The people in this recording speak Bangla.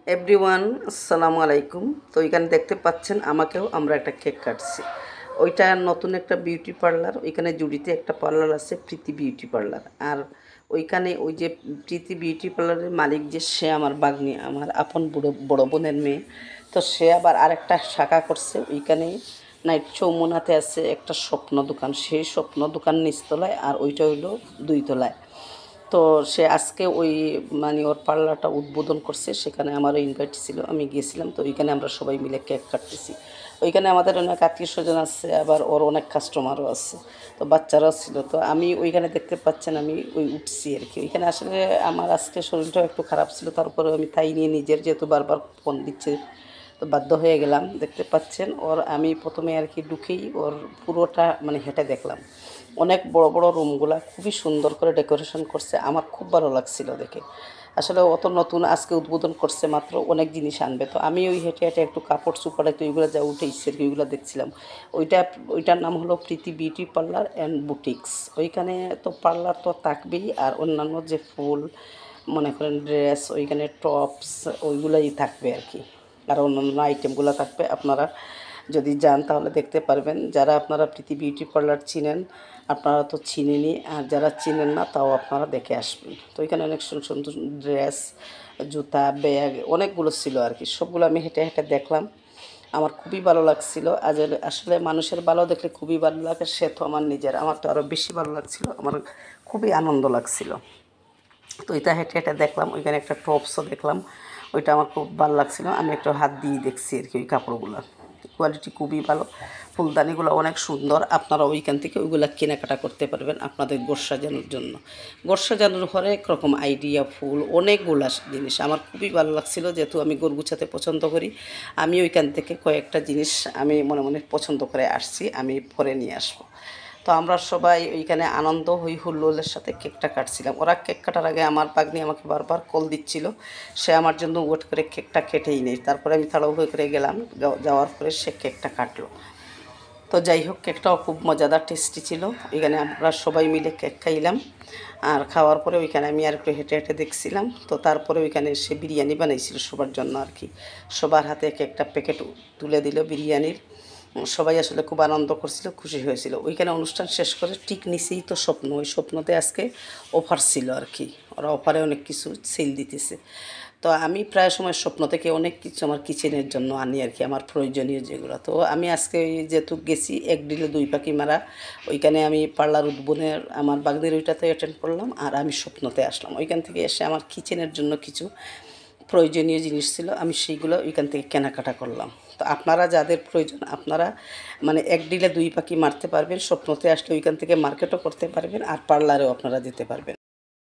এভরিওয়ান, আসসালামু আলাইকুম। তো এখানে দেখতে পাচ্ছেন আমাকেও আমরা একটা কেক কাটছি। ওইটা নতুন একটা বিউটি পার্লার, ওইখানে জুড়িতে একটা পার্লার আছে, প্রীতি বিউটি পার্লার। আর ওইখানে ওই যে প্রীতি বিউটি পার্লারের মালিক যে, সে আমার বাগ্নি, আমার আপন বড় বোনের মেয়ে। তো সে আবার আরেকটা শাখা করছে ওইখানে। নাইট চৌমুনাতে আছে একটা স্বপ্ন দোকান, সেই স্বপ্ন দোকান নিচতলায়, আর ওইটা হইলো 2 তলায়। তো সে আজকে ওই মানে ওর পার্লারটা উদ্বোধন করছে, সেখানে আমারও ইনভাইট ছিল, আমি গিয়েছিলাম। তো ওইখানে আমরা সবাই মিলে কেক কাটতেছি। ওইখানে আমাদের অনেক আত্মীয় স্বজন আছে, আবার ওর অনেক কাস্টমারও আছে, তো বাচ্চারাও ছিল। তো আমি ওইখানে দেখতে পাচ্ছেন আমি ওই উঠছি আর কি। ওইখানে আসলে আমার আজকে শরীরটাও একটু খারাপ ছিল, তারপরে আমি তাই নিয়ে নিজের যেহেতু বারবার ফোন দিচ্ছে, তো বাধ্য হয়ে গেলাম। দেখতে পাচ্ছেন ওর আমি প্রথমে আর কি ঢুকেই ওর পুরোটা মানে হেঁটে দেখলাম। অনেক বড় বড় রুমগুলা খুবই সুন্দর করে ডেকোরেশন করছে, আমার খুব ভালো লাগছিল দেখে। আসলে অত নতুন আজকে উদ্বোধন করছে মাত্র, অনেক জিনিস আনবে। তো আমি ওই হেঁটে হেঁটে একটু কাপড় চোপড় একটু ওইগুলো যা উঠেছে ওইগুলো দেখছিলাম। ওইটার নাম হলো প্রীতি বিউটি পার্লার অ্যান্ড বুটিক্স। ওইখানে তো পার্লার তো থাকবেই, আর অন্যান্য যে ফুল মনে করেন ড্রেস, ওইখানে টপস, ওইগুলোই থাকবে আর কি। আর অন্যান্য আইটেমগুলো থাকবে। আপনারা যদি যান তাহলে দেখতে পারবেন। যারা আপনারা প্রীতি বিউটি পার্লার চিনেন, আপনারা তো চিনেনই, আর যারা চিনেন না তাও আপনারা দেখে আসবেন। তো এখানে অনেক সুন্দর সুন্দর ড্রেস, জুতা, ব্যাগ অনেকগুলো ছিল আর কি। সবগুলো আমি হেঁটে হেঁটে দেখলাম, আমার খুবই ভালো লাগছিল। আজ আসলে মানুষের ভালো দেখলে খুবই ভালো লাগে, সে তো আমার নিজের, আমার তো আরও বেশি ভালো লাগছিল, আমার খুবই আনন্দ লাগছিল। তো এটা হেঁটে হেঁটে দেখলাম, ওইখানে একটা টপসও দেখলাম, ওইটা আমার খুব ভালো লাগছিলো। আমি একটা হাত দিয়ে দেখছি আর কি। ওই কাপড়গুলো কোয়ালিটি খুবই ভালো, ফুলদানিগুলো অনেক সুন্দর। আপনারা ওইখান থেকে ওইগুলো কেনাকাটা করতে পারবেন আপনাদের ঘর সাজানোর জন্য। ঘর সাজানোর হরেক রকম আইডিয়া, ফুল, অনেকগুলা জিনিস আমার খুবই ভালো লাগছিলো। যেহেতু আমি ঘর গুছাতে পছন্দ করি, আমি ওইখান থেকে কয়েকটা জিনিস আমি মনে মনে পছন্দ করে আসছি, আমি পরে নিয়ে আসবো। তো আমরা সবাই ওইখানে আনন্দ হই হুল্লোড়ের সাথে কেকটা কাটছিলাম। ওরা কেক কাটার আগে আমার পাগনি আমাকে বারবার কল দিচ্ছিল, সে আমার জন্য ওয়েট করে কেকটা কেটেই নেই। তারপরে আমি তাড়াহুড়ো করে গেলাম, যাওয়ার পরে সে কেকটা কাটলো। তো যাই হোক, কেকটাও খুব মজাদার টেস্টি ছিল। ওইখানে আমরা সবাই মিলে কেক খাইলাম, আর খাওয়ার পরে ওইখানে আমি আর একটু হেঁটে হেঁটে দেখছিলাম। তো তারপরে ওইখানে সে বিরিয়ানি বানাইছিল সবার জন্য আর কি। সবার হাতে এক একটা প্যাকেট তুলে দিল বিরিয়ানির। সবাই আসলে খুব আনন্দ করছিল, খুশি হয়েছিল। ওইখানে অনুষ্ঠান শেষ করে ঠিক নিচেই তো স্বপ্ন, ওই স্বপ্নতে আজকে অফার ছিল আর কি। ওরা অফারে অনেক কিছু সেল দিতেছে। তো আমি প্রায় সময় স্বপ্ন থেকে অনেক কিছু আমার কিচেনের জন্য আনি আর কি, আমার প্রয়োজনীয় যেগুলো। তো আমি আজকে যেহেতু গেছি, এক ডিলে দুই পাখি মারা, ওইখানে আমি পার্লার উদ্বোধনের আমার বাগদের ওইটাতে অ্যাটেন্ড করলাম, আর আমি স্বপ্নতে আসলাম। ওইখান থেকে এসে আমার কিচেনের জন্য কিছু প্রয়োজনীয় জিনিস ছিল, আমি সেইগুলো ওইখান থেকে কেনাকাটা করলাম। তো আপনারা যাদের প্রয়োজন, আপনারা মানে এক ডিলে দুই পাখি মারতে পারবেন। স্বপ্নতে আসলে ওইখান থেকে মার্কেটও করতে পারবেন, আর পার্লারেও আপনারা যেতে পারবেন।